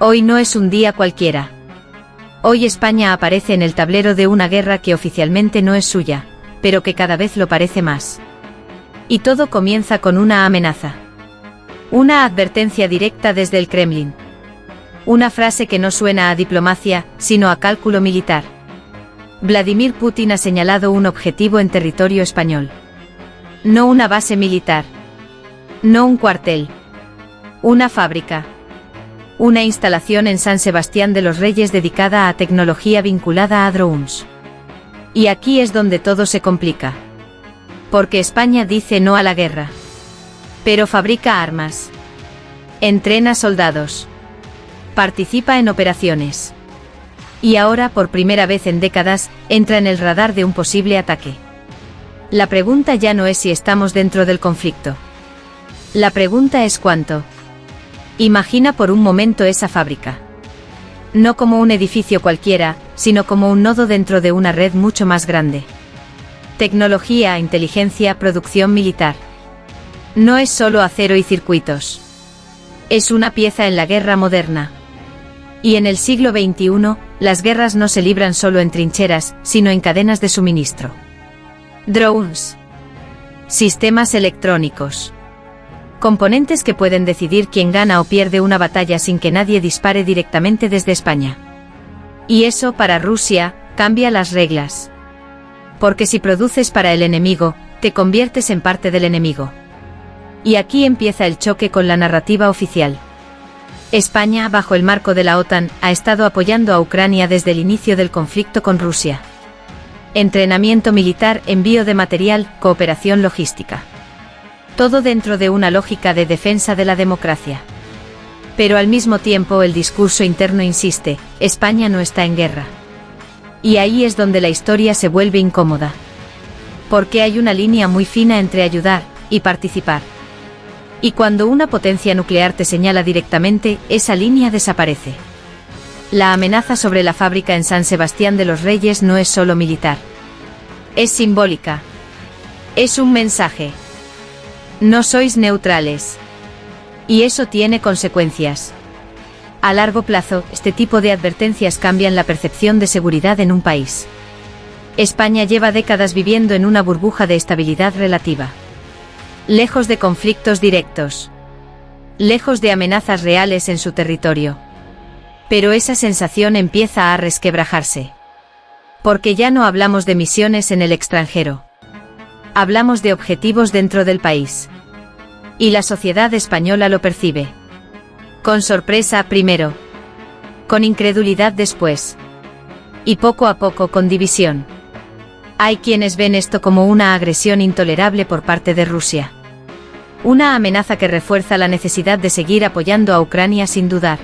Hoy no es un día cualquiera. Hoy España aparece en el tablero de una guerra que oficialmente no es suya, pero que cada vez lo parece más. Y todo comienza con una amenaza. Una advertencia directa desde el Kremlin. Una frase que no suena a diplomacia, sino a cálculo militar. Vladimir Putin ha señalado un objetivo en territorio español. No una base militar. No un cuartel. Una fábrica. Una instalación en San Sebastián de los Reyes dedicada a tecnología vinculada a drones. Y aquí es donde todo se complica. Porque España dice no a la guerra. Pero fabrica armas. Entrena soldados. Participa en operaciones. Y ahora, por primera vez en décadas, entra en el radar de un posible ataque. La pregunta ya no es si estamos dentro del conflicto. La pregunta es cuánto. Imagina por un momento esa fábrica. No como un edificio cualquiera, sino como un nodo dentro de una red mucho más grande. Tecnología, inteligencia, producción militar. No es solo acero y circuitos. Es una pieza en la guerra moderna. Y en el siglo XXI, las guerras no se libran solo en trincheras, sino en cadenas de suministro. Drones. Sistemas electrónicos. Componentes que pueden decidir quién gana o pierde una batalla sin que nadie dispare directamente desde España. Y eso, para Rusia, cambia las reglas. Porque si produces para el enemigo, te conviertes en parte del enemigo. Y aquí empieza el choque con la narrativa oficial. España, bajo el marco de la OTAN, ha estado apoyando a Ucrania desde el inicio del conflicto con Rusia. Entrenamiento militar, envío de material, cooperación logística. Todo dentro de una lógica de defensa de la democracia. Pero al mismo tiempo el discurso interno insiste, España no está en guerra. Y ahí es donde la historia se vuelve incómoda. Porque hay una línea muy fina entre ayudar y participar. Y cuando una potencia nuclear te señala directamente, esa línea desaparece. La amenaza sobre la fábrica en San Sebastián de los Reyes no es solo militar. Es simbólica. Es un mensaje. No sois neutrales. Y eso tiene consecuencias. A largo plazo, este tipo de advertencias cambian la percepción de seguridad en un país. España lleva décadas viviendo en una burbuja de estabilidad relativa. Lejos de conflictos directos. Lejos de amenazas reales en su territorio. Pero esa sensación empieza a resquebrajarse. Porque ya no hablamos de misiones en el extranjero. Hablamos de objetivos dentro del país. Y la sociedad española lo percibe. Con sorpresa primero. Con incredulidad después. Y poco a poco con división. Hay quienes ven esto como una agresión intolerable por parte de Rusia. Una amenaza que refuerza la necesidad de seguir apoyando a Ucrania sin dudar.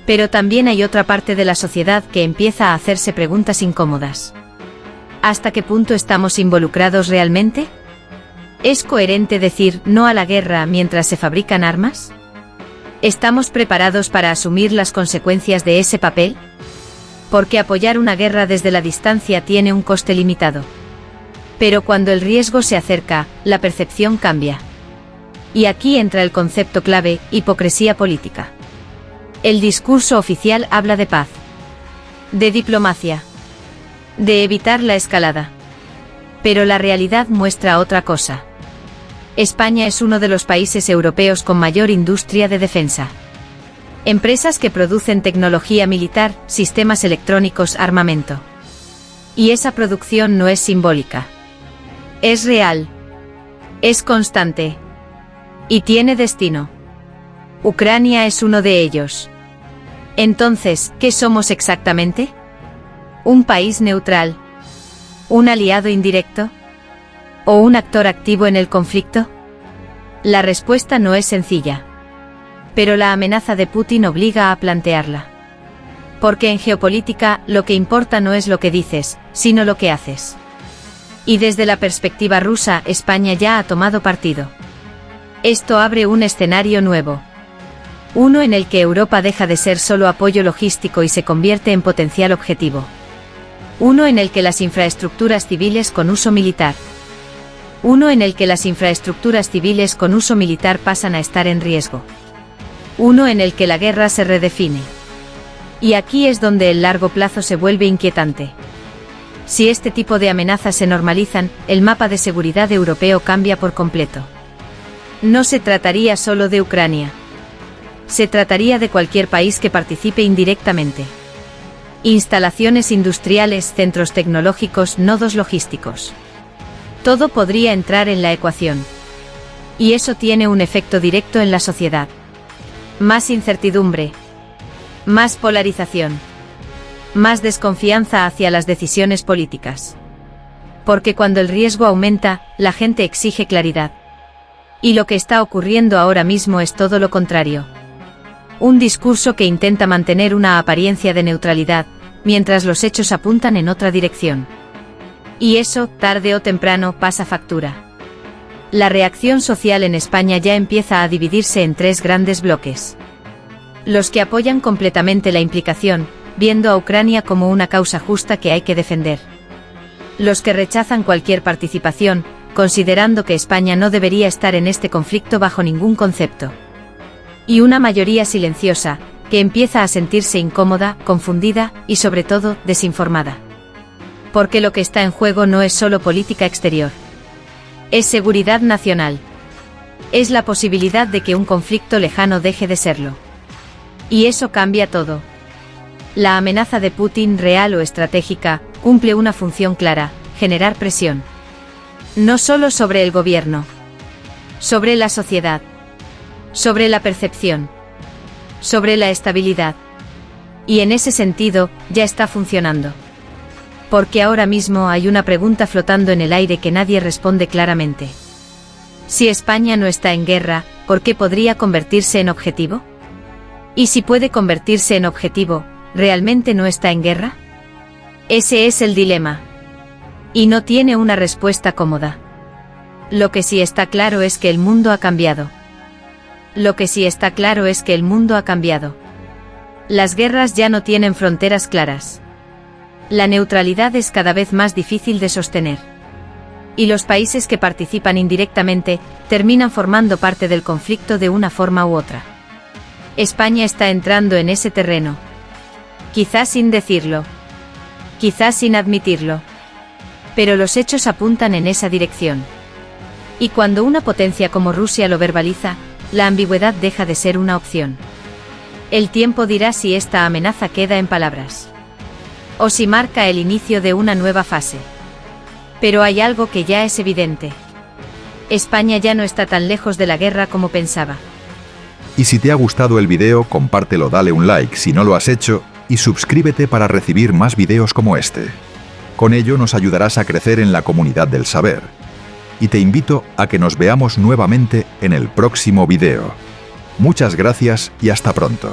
Pero también hay otra parte de la sociedad que empieza a hacerse preguntas incómodas. ¿Hasta qué punto estamos involucrados realmente? ¿Es coherente decir no a la guerra mientras se fabrican armas? ¿Estamos preparados para asumir las consecuencias de ese papel? Porque apoyar una guerra desde la distancia tiene un coste limitado. Pero cuando el riesgo se acerca, la percepción cambia. Y aquí entra el concepto clave, hipocresía política. El discurso oficial habla de paz. De diplomacia. De evitar la escalada. Pero la realidad muestra otra cosa. España es uno de los países europeos con mayor industria de defensa. Empresas que producen tecnología militar, sistemas electrónicos, armamento. Y esa producción no es simbólica. Es real. Es constante. Y tiene destino. Ucrania es uno de ellos. Entonces, ¿qué somos exactamente? ¿Un país neutral? ¿Un aliado indirecto? ¿O un actor activo en el conflicto? La respuesta no es sencilla. Pero la amenaza de Putin obliga a plantearla. Porque en geopolítica, lo que importa no es lo que dices, sino lo que haces. Y desde la perspectiva rusa, España ya ha tomado partido. Esto abre un escenario nuevo. Uno en el que Europa deja de ser solo apoyo logístico y se convierte en potencial objetivo. Uno en el que las infraestructuras civiles con uso militar. Uno en el que las infraestructuras civiles con uso militar pasan a estar en riesgo. uno en el que la guerra se redefine. Y aquí es donde el largo plazo se vuelve inquietante. Si este tipo de amenazas se normalizan, el mapa de seguridad europeo cambia por completo. No se trataría solo de Ucrania. Se trataría de cualquier país que participe indirectamente. Instalaciones industriales, centros tecnológicos, nodos logísticos. Todo podría entrar en la ecuación. Y eso tiene un efecto directo en la sociedad. Más incertidumbre. Más polarización. Más desconfianza hacia las decisiones políticas. Porque cuando el riesgo aumenta, la gente exige claridad. Y lo que está ocurriendo ahora mismo es todo lo contrario. Un discurso que intenta mantener una apariencia de neutralidad, mientras los hechos apuntan en otra dirección. Y eso, tarde o temprano, pasa factura. La reacción social en España ya empieza a dividirse en tres grandes bloques. Los que apoyan completamente la implicación, viendo a Ucrania como una causa justa que hay que defender. Los que rechazan cualquier participación, considerando que España no debería estar en este conflicto bajo ningún concepto. Y una mayoría silenciosa, que empieza a sentirse incómoda, confundida y sobre todo, desinformada. Porque lo que está en juego no es solo política exterior. Es seguridad nacional. Es la posibilidad de que un conflicto lejano deje de serlo. Y eso cambia todo. La amenaza de Putin, real o estratégica, cumple una función clara: generar presión. No solo sobre el gobierno. Sobre la sociedad. Sobre la percepción. Sobre la estabilidad. Y en ese sentido, ya está funcionando. Porque ahora mismo hay una pregunta flotando en el aire que nadie responde claramente. Si España no está en guerra, ¿por qué podría convertirse en objetivo? Y si puede convertirse en objetivo, ¿realmente no está en guerra? Ese es el dilema. Y no tiene una respuesta cómoda. Lo que sí está claro es que el mundo ha cambiado. Lo que sí está claro es que el mundo ha cambiado. Las guerras ya no tienen fronteras claras. La neutralidad es cada vez más difícil de sostener. Y los países que participan indirectamente, terminan formando parte del conflicto de una forma u otra. España está entrando en ese terreno. Quizás sin decirlo. Quizás sin admitirlo. Pero los hechos apuntan en esa dirección. Y cuando una potencia como Rusia lo verbaliza, la ambigüedad deja de ser una opción. El tiempo dirá si esta amenaza queda en palabras. O si marca el inicio de una nueva fase. Pero hay algo que ya es evidente. España ya no está tan lejos de la guerra como pensaba. Y si te ha gustado el video, compártelo, dale un like si no lo has hecho, y suscríbete para recibir más videos como este. Con ello nos ayudarás a crecer en la comunidad del saber. Y te invito a que nos veamos nuevamente en el próximo video. Muchas gracias y hasta pronto.